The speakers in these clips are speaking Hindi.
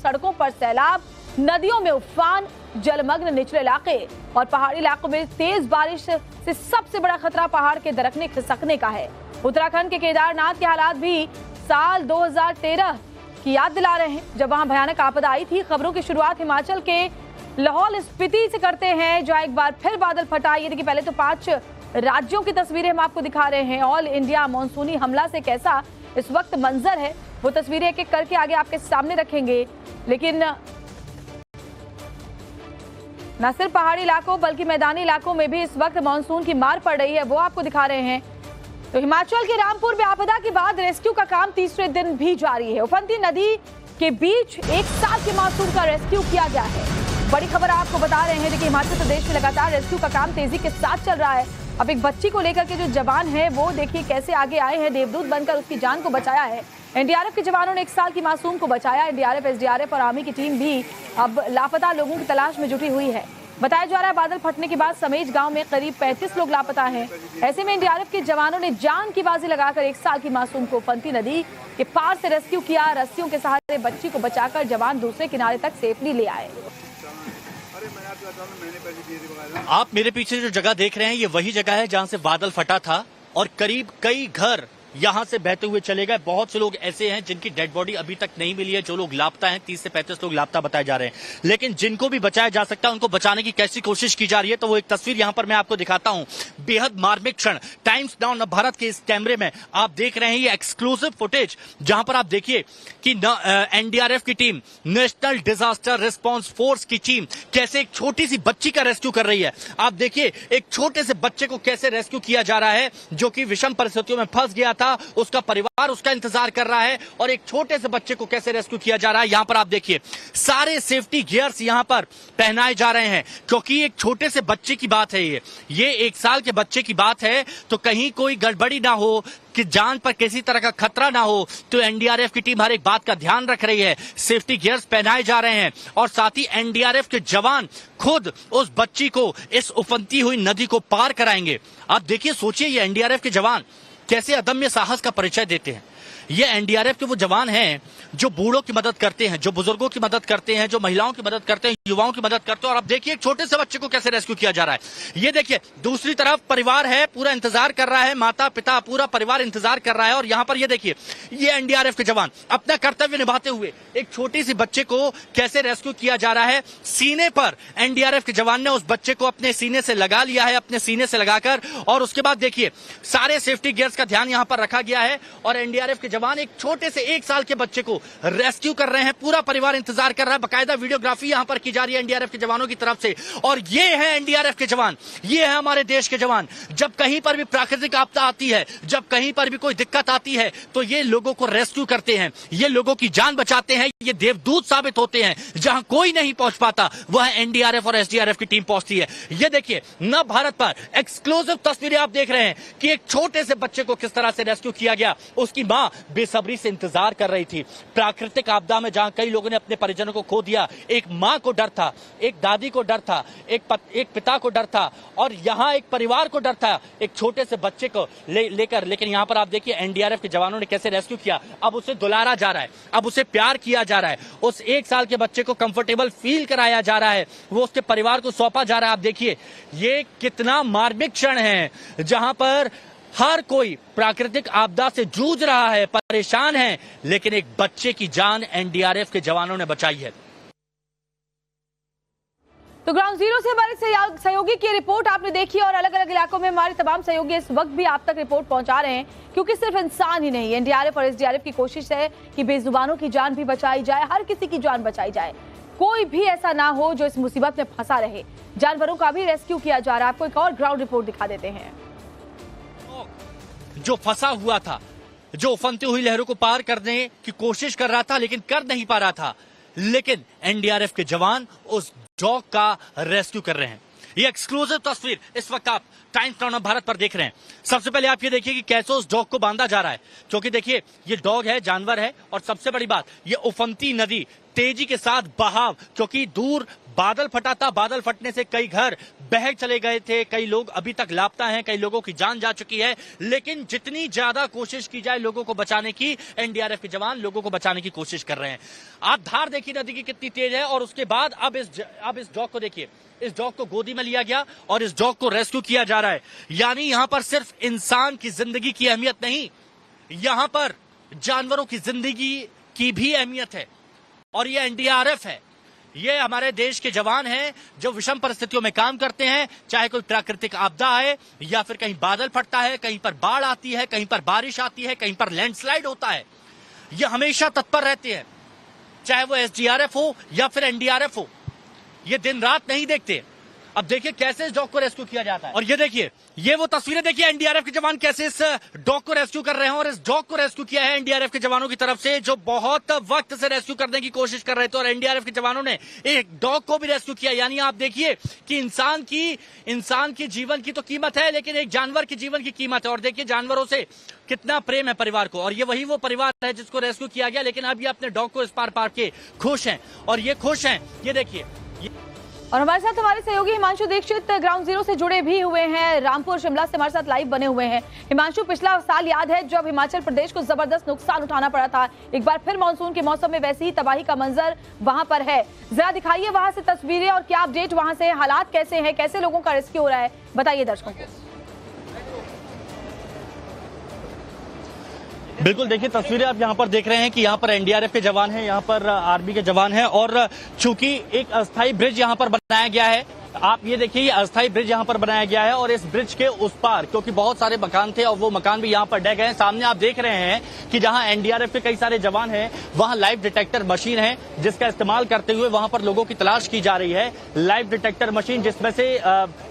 सड़कों पर सैलाब, नदियों में उफान, जलमग्न निचले इलाके और पहाड़ी इलाकों में तेज बारिश से सबसे बड़ा खतरा पहाड़ के दरकने खिसकने का है। उत्तराखंड के केदारनाथ के हालात भी साल 2013 की याद दिला रहे हैं, जब वहां भयानक आपदा आई थी। खबरों की शुरुआत हिमाचल के लाहौल स्पीति से करते हैं, जहां एक बार फिर बादल फटा। ये देखिए, पहले तो 5 राज्यों की तस्वीरें हम आपको दिखा रहे हैं। ऑल इंडिया मॉनसूनी हमला से कैसा इस वक्त मंजर है, वो तस्वीरें एक एक करके आगे आपके सामने रखेंगे। लेकिन न सिर्फ पहाड़ी इलाकों बल्कि मैदानी इलाकों में भी इस वक्त मानसून की मार पड़ रही है, वो आपको दिखा रहे हैं। तो हिमाचल के रामपुर में आपदा के बाद रेस्क्यू का काम तीसरे दिन भी जारी है। उफनती नदी के बीच 1 साल के मासूम का रेस्क्यू किया गया है। बड़ी खबर आपको बता रहे हैं। देखिए, हिमाचल प्रदेश में लगातार रेस्क्यू का काम तेजी के साथ चल रहा है। अब एक बच्ची को लेकर के जो जवान है वो देखिए कैसे आगे आए हैं, देवदूत बनकर उसकी जान को बचाया है। एनडीआरएफ के जवानों ने 1 साल की मासूम को बचाया। एनडीआरएफ, एसडीआरएफ और आर्मी की टीम भी अब लापता लोगों की तलाश में जुटी हुई है। बताया जा रहा है बादल फटने के बाद समेज गांव में करीब 35 लोग लापता हैं। ऐसे में एनडीआरएफ के जवानों ने जान की बाजी लगाकर 1 साल की मासूम को उफनती नदी के पार से रेस्क्यू किया। रस्सियों के सहारे बच्ची को बचाकर जवान दूसरे किनारे तक सेफली ले आए। आप मेरे पीछे जो जगह देख रहे हैं, ये वही जगह है जहां से बादल फटा था और करीब कई घर यहां से बहते हुए चले गए। बहुत से लोग ऐसे हैं जिनकी डेड बॉडी अभी तक नहीं मिली है, जो लोग लापता हैं। 30 से 35 लोग लापता बताए जा रहे हैं। लेकिन जिनको भी बचाया जा सकता है उनको बचाने की कैसी कोशिश की जा रही है, तो वो एक तस्वीर यहां पर मैं आपको दिखाता हूं। बेहद मार्मिक क्षण टाइम्स नाउ नवभारत के इस कैमरे में आप देख रहे हैं। ये एक्सक्लूसिव फुटेज जहां पर आप देखिए कि एनडीआरएफ की team, national disaster response force की टीम कैसे एक छोटी सी बच्ची का रेस्क्यू कर रही है। आप देखिए एक छोटे से बच्चे को कैसे रेस्क्यू किया जा रहा है, जो कि विषम परिस्थितियों में फंस गया था। उसका परिवार उसका इंतजार कर रहा है और एक छोटे से बच्चे को कैसे रेस्क्यू किया जा रहा है। यहां पर आप देखिए सारे सेफ्टी गियर्स यहां पर पहनाए जा रहे हैं, क्योंकि एक छोटे से बच्चे की बात है। ये 1 साल के बच्चे की बात है, तो कहीं कोई गड़बड़ी ना हो, कि जान पर किसी तरह का खतरा ना हो, तो एनडीआरएफ की टीम हर एक बात का ध्यान रख रही है। सेफ्टी गियर्स पहनाए जा रहे हैं और साथ ही एनडीआरएफ के जवान खुद उस बच्ची को इस उफनती हुई नदी को पार कराएंगे। आप देखिए, सोचिए ये एनडीआरएफ के जवान कैसे अदम्य साहस का परिचय देते हैं। ये एनडीआरएफ के वो जवान हैं जो बूढ़ों की मदद करते हैं, जो बुजुर्गों की मदद करते हैं, जो महिलाओं की मदद करते हैं, युवाओं की मदद करते हैं। और अब देखिए एक छोटे से बच्चे को कैसे रेस्क्यू किया जा रहा है। ये देखिए दूसरी तरफ परिवार है, पूरा इंतजार कर रहा है, माता पिता पूरा परिवार इंतजार कर रहा है। और यहाँ पर ये देखिए ये एनडीआरएफ के जवान अपना कर्तव्य निभाते हुए एक छोटी सी बच्चे को कैसे रेस्क्यू किया जा रहा है। सीने पर एनडीआरएफ के जवान ने उस बच्चे को अपने सीने से लगा लिया है, अपने सीने से लगाकर, और उसके बाद देखिए सारे सेफ्टी गियर्स का ध्यान यहाँ पर रखा गया है। और एनडीआरएफ के जवान एक छोटे से 1 साल के बच्चे को रेस्क्यू कर रहे हैं। पूरा परिवार इंतजार कर रहा है। बाकायदा वीडियोग्राफी यहां पर की जा रही है एनडीआरएफ के जवानों की तरफ से। और ये है एनडीआरएफ के जवान, ये है हमारे देश के जवान। जब कहीं पर भी प्राकृतिक आपदा आती है, जब कहीं पर भी कोई दिक्कत आती है, तो ये लोगों को रेस्क्यू करते हैं, ये लोगों की जान बचाते हैं, ये देवदूत साबित होते हैं। जहां कोई नहीं पहुंच पाता वह एनडीआरएफ और एसडीआरएफ की टीम पहुंचती है। ये देखिए नव भारत पर एक्सक्लूसिव तस्वीरें आप देख रहे हैं कि एक छोटे से बच्चे को किस तरह से रेस्क्यू किया गया। उसकी मां बेसब्री से इंतजार कर रही थी। प्राकृतिक आपदा में जहां कई लोगों ने अपने परिजनों को खो दिया, एक मां को डर था, एक दादी को डर था, एक पिता को डर था, और यहां एक परिवार को डर था एक छोटे से बच्चे को लेकर। लेकिन यहां पर आप देखिए एनडीआरएफ के जवानों ने कैसे रेस्क्यू किया। अब उसे दुलारा जा रहा है, अब उसे प्यार किया जा रहा है। उस 1 साल के बच्चे को कंफर्टेबल फील कराया जा रहा है, वो उसके परिवार को सौंपा जा रहा है। आप देखिए ये कितना मार्मिक क्षण है, जहां पर हर कोई प्राकृतिक आपदा से जूझ रहा है, परेशान है, लेकिन एक बच्चे की जान एनडीआरएफ के जवानों ने बचाई है। तो ग्राउंड जीरो से हमारे सहयोगी की रिपोर्ट आपने देखी, और अलग अलग इलाकों में हमारे तमाम सहयोगी इस वक्त भी आप तक रिपोर्ट पहुंचा रहे हैं, क्योंकि सिर्फ इंसान ही नहीं, एनडीआरएफ और एसडीआरएफ की कोशिश है कि बेजुबानों की जान भी बचाई जाए, हर किसी की जान बचाई जाए। कोई भी ऐसा ना हो जो इस मुसीबत में फंसा रहे। जानवरों का भी रेस्क्यू किया जा रहा है। आपको एक और ग्राउंड रिपोर्ट दिखा देते हैं। जो फंसा हुआ था, जो उफनती हुई लहरों को पार करने की कोशिश कर रहा था लेकिन कर नहीं पा रहा था, लेकिन एनडीआरएफ के जवान उस डॉग का रेस्क्यू कर रहे हैं। ये एक्सक्लूसिव तस्वीर इस वक्त आप टाइम्स नाउ भारत पर देख रहे हैं। सबसे पहले आप ये देखिए कि कैसे उस डॉग को बांधा जा रहा है, क्योंकि देखिए ये डॉग है, जानवर है, और सबसे बड़ी बात ये उफनती नदी, तेजी के साथ बहाव, क्योंकि दूर बादल फटा था, बादल फटने से कई घर बह चले गए थे, कई लोग अभी तक लापता हैं, कई लोगों की जान जा चुकी है। लेकिन जितनी ज्यादा कोशिश की जाए लोगों को बचाने की, एनडीआरएफ के जवान लोगों को बचाने की कोशिश कर रहे हैं। आप धार देखिए नदी की कितनी तेज है, और उसके बाद अब इस डॉग को देखिए, इस डॉग को गोदी में लिया गया और इस डॉग को रेस्क्यू किया जा रहा है। यानी यहां पर सिर्फ इंसान की जिंदगी की अहमियत नहीं, यहां पर जानवरों की जिंदगी की भी अहमियत है। और ये एनडीआरएफ है, ये हमारे देश के जवान हैं जो विषम परिस्थितियों में काम करते हैं, चाहे कोई प्राकृतिक आपदा आए या फिर कहीं बादल फटता है, कहीं पर बाढ़ आती है, कहीं पर बारिश आती है, कहीं पर लैंडस्लाइड होता है। ये हमेशा तत्पर रहते हैं, चाहे वो एसडीआरएफ हो या फिर एनडीआरएफ हो, ये दिन रात नहीं देखते। अब देखिए कैसे इस डॉग को रेस्क्यू किया जाता है, और ये देखिए, ये वो तस्वीरें देखिए एनडीआरएफ के जवान कैसे इस डॉग को रेस्क्यू कर रहे हैं। और इस डॉग को रेस्क्यू किया है एनडीआरएफ के जवानों की तरफ से, जो बहुत वक्त से रेस्क्यू करने की कोशिश कर रहे थे, और एनडीआरएफ के जवानों ने एक डॉग को भी रेस्क्यू किया। यानी आप देखिए कि इंसान की जीवन की तो कीमत है, लेकिन एक जानवर की जीवन की कीमत है। और देखिए जानवरों से कितना प्रेम है परिवार को, और ये वही वो परिवार है जिसको रेस्क्यू किया गया, लेकिन अब ये अपने डॉग को इस पार पार के खुश हैं, और ये खुश हैं, ये देखिए। और हमारे साथ हमारे सहयोगी हिमांशु दीक्षित ग्राउंड जीरो से जुड़े भी हुए हैं, रामपुर शिमला से हमारे साथ लाइव बने हुए हैं। हिमांशु, पिछला साल याद है जब हिमाचल प्रदेश को जबरदस्त नुकसान उठाना पड़ा था, एक बार फिर मानसून के मौसम में वैसी ही तबाही का मंजर वहां पर है। जरा दिखाइए वहां से तस्वीरें और क्या अपडेट वहां से, हालात कैसे हैं, कैसे लोगों का रेस्क्यू हो रहा है, बताइए दर्शकों को। बिल्कुल, देखिए तस्वीरें आप यहाँ पर देख रहे हैं कि यहाँ पर एनडीआरएफ के जवान हैं, यहाँ पर आर्मी के जवान हैं, और चूंकि एक अस्थायी ब्रिज यहाँ पर बनाया गया है, आप ये देखिए ये अस्थायी ब्रिज यहाँ पर बनाया गया है, और इस ब्रिज के उस पार क्योंकि बहुत सारे मकान थे और वो मकान भी यहाँ पर ढह गए हैं। सामने आप देख रहे हैं कि जहाँ एनडीआरएफ के कई सारे जवान हैं, वहाँ लाइव डिटेक्टर मशीन है जिसका इस्तेमाल करते हुए वहाँ पर लोगों की तलाश की जा रही है। लाइव डिटेक्टर मशीन, जिसमें से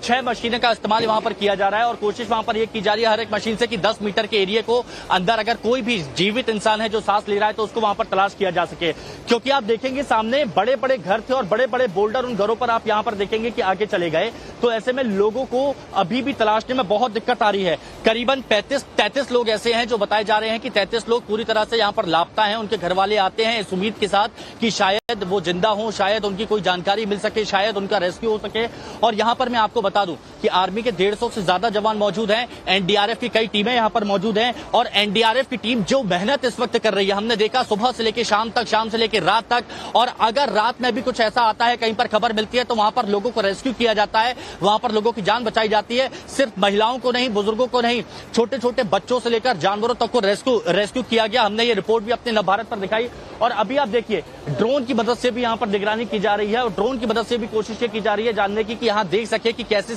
6 मशीनों का इस्तेमाल वहाँ पर किया जा रहा है, और कोशिश वहाँ पर ये की जा रही है हर एक मशीन से कि 10 मीटर के एरिया को अंदर अगर कोई भी जीवित इंसान है जो सांस ले रहा है तो उसको वहाँ पर तलाश किया जा सके। क्योंकि आप देखेंगे सामने बड़े बड़े घर थे और बड़े बड़े बोल्डर उन घरों पर आप यहाँ पर देखेंगे कि आगे चले गए, तो ऐसे में लोगों को अभी भी तलाशने में बहुत दिक्कत आ रही है। करीबन 33 लोग ऐसे हैं जो बताए जा रहे हैं कि 33 लोग पूरी तरह से यहाँ पर लापता हैं। उनके घर वाले आते हैं इस उम्मीद के साथ कि शायद वो जिंदा हो, शायद उनकी कोई जानकारी मिल सके, शायद उनका रेस्क्यू हो सके। और यहाँ पर मैं आपको बता दूं कि आर्मी के 150 से ज्यादा जवान मौजूद हैं, एनडीआरएफ की कई टीमें यहाँ पर मौजूद हैं, और एनडीआरएफ की टीम जो मेहनत इस वक्त कर रही है, हमने देखा सुबह से लेकर शाम तक, शाम से लेकर रात तक। और अगर रात में भी कुछ ऐसा आता है, कहीं पर खबर मिलती है, तो वहां पर लोगों को रेस्क्यू किया जाता है, वहां पर लोगों की जान बचाई जाती है। सिर्फ महिलाओं को नहीं, बुजुर्गों को नहीं, छोटे छोटे बच्चों से लेकर जानवरों तक को रेस्क्यू किया गया। हमने ये रिपोर्ट भी अपने नवभारत पर दिखाई। और अभी आप देखिए ड्रोन की मदद से भी यहाँ पर निगरानी की जा रही है, और ड्रोन की मदद से भी कोशिश की जा रही है जानने की कि यहाँ देख सके कि कैसे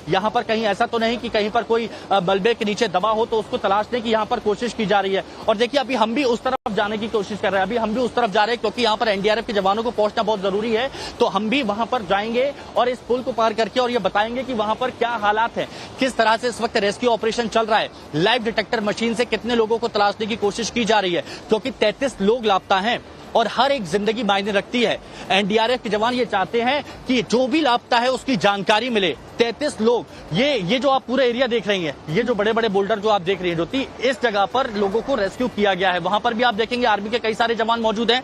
यहाँ पर कहीं ऐसा तो नहीं कि कहीं पर कोई मलबे के नीचे दबा हो, तो उसको तलाशने की यहाँ पर कोशिश की जा रही है। और देखिए अभी हम भी उस तरफ जाने की कोशिश कर रहे हैं, अभी हम भी उस तरफ जा रहे हैं, क्योंकि यहाँ पर एनडीआरएफ के जवानों को पहुंचना बहुत जरूरी है। तो हम भी वहां पर जाएंगे और इस पुल को पार करके और ये बताएंगे कि वहां पर क्या हालात है, किस तरह से इस वक्त रेस्क्यू ऑपरेशन चल रहा है, लाइव डिटेक्टर मशीन से कितने लोगों को तलाशने की कोशिश की जा रही है, क्योंकि 33 लोग लापता हैं और हर एक जिंदगी मायने रखती है। एनडीआरएफ के जवान ये चाहते हैं कि जो भी लापता है उसकी जानकारी मिले। 33 लोग, ये जो आप पूरा एरिया देख रही हैं, ये जो बड़े बड़े बोल्डर जो आप देख रही हैं ज्योति, इस जगह पर लोगों को रेस्क्यू किया गया है। वहां पर भी आप देखेंगे आर्मी के कई सारे जवान मौजूद हैं।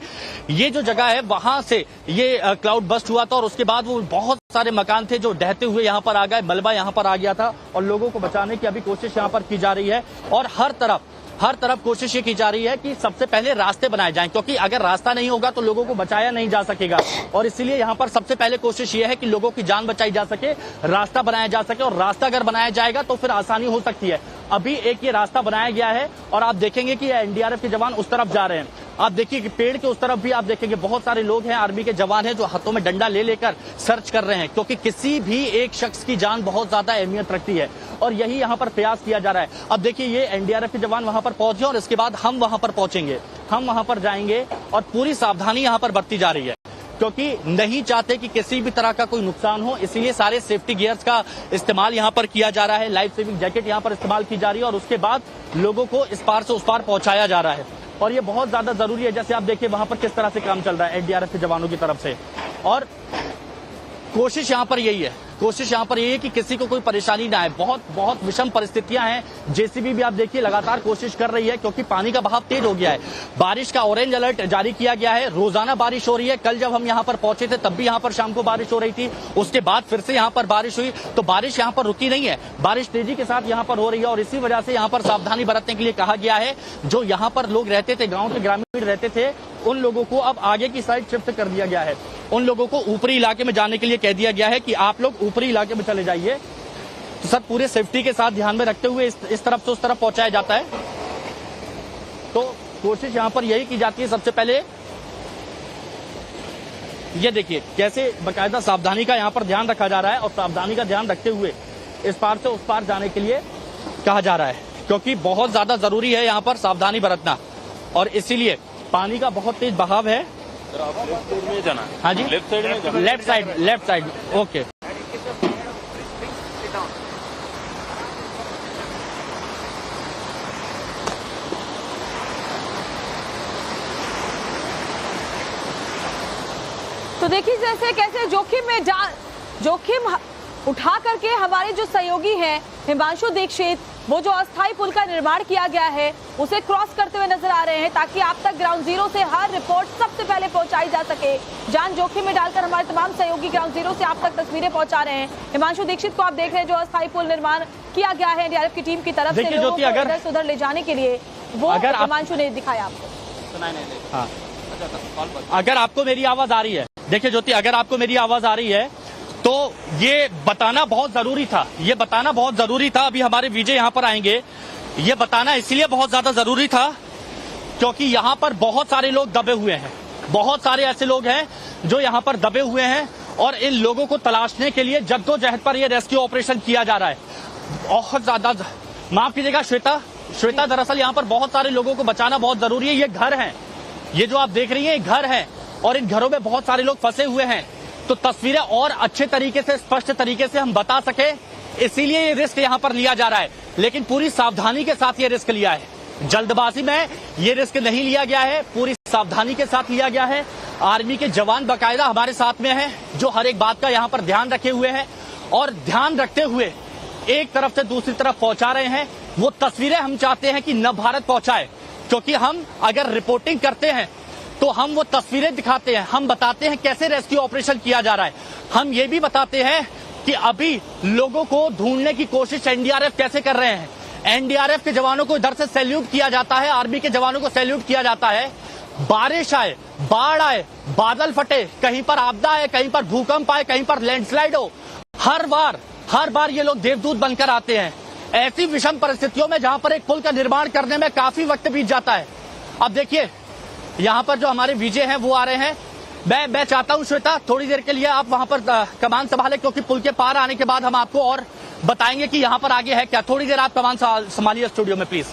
ये जो जगह है वहां से ये क्लाउड बस्ट हुआ था, और उसके बाद वो बहुत सारे मकान थे जो ढहते हुए यहाँ पर आ गए, मलबा यहाँ पर आ गया था, और लोगों को बचाने की अभी कोशिश यहाँ पर की जा रही है। और हर तरफ कोशिश ये की जा रही है कि सबसे पहले रास्ते बनाए जाएं, क्योंकि अगर रास्ता नहीं होगा तो लोगों को बचाया नहीं जा सकेगा। और इसीलिए यहाँ पर सबसे पहले कोशिश ये है कि लोगों की जान बचाई जा सके, रास्ता बनाया जा सके, और रास्ता अगर बनाया जाएगा तो फिर आसानी हो सकती है। अभी एक ये रास्ता बनाया गया है, और आप देखेंगे कि एनडीआरएफ के जवान उस तरफ जा रहे हैं। आप देखिए कि पेड़ के उस तरफ भी आप देखेंगे बहुत सारे लोग हैं, आर्मी के जवान हैं जो हाथों में डंडा ले लेकर सर्च कर रहे हैं, क्योंकि किसी भी एक शख्स की जान बहुत ज्यादा अहमियत रखती है, और यही यहाँ पर प्रयास किया जा रहा है। अब देखिए ये एनडीआरएफ के जवान वहां पर पहुंचे, और इसके बाद हम वहां पर पहुंचेंगे, हम वहां पर जाएंगे, और पूरी सावधानी यहाँ पर बरती जा रही है, क्योंकि नहीं चाहते कि किसी भी तरह का कोई नुकसान हो। इसलिए सारे सेफ्टी गियर्स का इस्तेमाल यहाँ पर किया जा रहा है, लाइफ सेविंग जैकेट यहाँ पर इस्तेमाल की जा रही है, और उसके बाद लोगों को इस पार से उस पार पहुंचाया जा रहा है। और ये बहुत ज्यादा जरूरी है। जैसे आप देखिए वहां पर किस तरह से काम चल रहा है एनडीआरएफ के जवानों की तरफ से, और कोशिश यहाँ पर यही है, कोशिश यहाँ पर ये है कि किसी को कोई परेशानी ना आए। बहुत बहुत विषम परिस्थितियां हैं। जेसीबी भी आप देखिए लगातार कोशिश कर रही है क्योंकि पानी का बहाव तेज हो गया है। बारिश का ऑरेंज अलर्ट जारी किया गया है। रोजाना बारिश हो रही है। कल जब हम यहाँ पर पहुंचे थे तब भी यहाँ पर शाम को बारिश हो रही थी। उसके बाद फिर से यहाँ पर बारिश हुई। तो बारिश यहाँ पर रुकी नहीं है, बारिश तेजी के साथ यहाँ पर हो रही है और इसी वजह से यहाँ पर सावधानी बरतने के लिए कहा गया है। जो यहाँ पर लोग रहते थे, गाँव के ग्रामीण रहते थे, उन लोगों को अब आगे की साइड शिफ्ट कर दिया गया है। उन लोगों को ऊपरी इलाके में जाने के लिए कह दिया गया है कि आप लोग ऊपरी इलाके में चले जाइए। तो सर पूरे सेफ्टी के साथ ध्यान में रखते हुए इस तरफ से उस तरफ पहुंचाया जाता है। तो कोशिश यहाँ पर यही की जाती है। सबसे पहले ये देखिए कैसे बाकायदा सावधानी का यहाँ पर ध्यान रखा जा रहा है और सावधानी का ध्यान रखते हुए इस पार से उस पार जाने के लिए कहा जा रहा है, क्योंकि बहुत ज्यादा जरूरी है यहाँ पर सावधानी बरतना और इसीलिए पानी का बहुत तेज बहाव है। लेफ्ट साइड में जाना। हाँ जी, लेफ्ट साइड में, लेफ्ट साइड ओके। तो देखिए जैसे कैसे जोखिम उठा करके हमारे जो सहयोगी हैं हिमांशु दीक्षित, वो जो अस्थायी पुल का निर्माण किया गया है उसे क्रॉस करते हुए नजर आ रहे हैं ताकि आप तक ग्राउंड जीरो से हर रिपोर्ट सबसे पहले पहुंचाई जा सके। जान जोखिम में डालकर हमारे तमाम सहयोगी ग्राउंड जीरो से आप तक तस्वीरें पहुंचा रहे हैं। हिमांशु दीक्षित को आप देख रहे हैं जो अस्थायी पुल निर्माण किया गया है एनडीआरएफ की टीम की तरफ से लोगों को इधर से उधर ले जाने के लिए, वो हिमांशु ने दिखाया आपको। हाँ, अगर आपको मेरी आवाज आ रही है, देखिए ज्योति, अगर आपको मेरी आवाज आ रही है तो ये बताना बहुत जरूरी था। ये बताना बहुत जरूरी था। अभी हमारे विजय यहाँ पर आएंगे। ये बताना इसलिए बहुत ज्यादा जरूरी था क्योंकि यहाँ पर बहुत सारे लोग दबे हुए हैं। बहुत सारे ऐसे लोग हैं जो यहाँ पर दबे हुए हैं और इन लोगों को तलाशने के लिए जद्दोजहद पर यह रेस्क्यू ऑपरेशन किया जा रहा है। बहुत ज्यादा माफ कीजिएगा श्वेता, दरअसल यहाँ पर बहुत सारे लोगों को बचाना बहुत जरूरी है। ये घर है, ये जो आप देख रही है घर है और इन घरों में बहुत सारे लोग फंसे हुए हैं। तो तस्वीरें और अच्छे तरीके से, स्पष्ट तरीके से हम बता सके, इसीलिए ये रिस्क यहाँ पर लिया जा रहा है। लेकिन पूरी सावधानी के साथ ये रिस्क लिया है। जल्दबाजी में ये रिस्क नहीं लिया गया है, पूरी सावधानी के साथ लिया गया है। आर्मी के जवान बाकायदा हमारे साथ में हैं जो हर एक बात का यहाँ पर ध्यान रखे हुए हैं और ध्यान रखते हुए एक तरफ से दूसरी तरफ पहुंचा रहे हैं। वो तस्वीरें हम चाहते हैं कि नव भारत पहुंचाए, क्योंकि हम अगर रिपोर्टिंग करते हैं तो हम वो तस्वीरें दिखाते हैं, हम बताते हैं कैसे रेस्क्यू ऑपरेशन किया जा रहा है। हम ये भी बताते हैं कि अभी लोगों को ढूंढने की कोशिश एनडीआरएफ कैसे कर रहे हैं। एनडीआरएफ के जवानों को इधर से सैल्यूट किया जाता है, आर्मी के जवानों को सैल्यूट किया जाता है। बारिश आए, बाढ़ आए, बादल फटे, कहीं पर आपदा आए, कहीं पर भूकंप आए, कहीं पर लैंडस्लाइड हो, हर बार ये लोग देवदूत बनकर आते हैं। ऐसी विषम परिस्थितियों में जहां पर एक पुल का निर्माण करने में काफी वक्त बीत जाता है। अब देखिए यहाँ पर जो हमारे विजय हैं वो आ रहे हैं। मैं चाहता हूँ श्वेता थोड़ी देर के लिए आप वहां पर कमान संभाले, क्योंकि पुल के पार आने के बाद हम आपको और बताएंगे कि यहाँ पर आगे है क्या। थोड़ी देर आप कमान संभालिए स्टूडियो में प्लीज।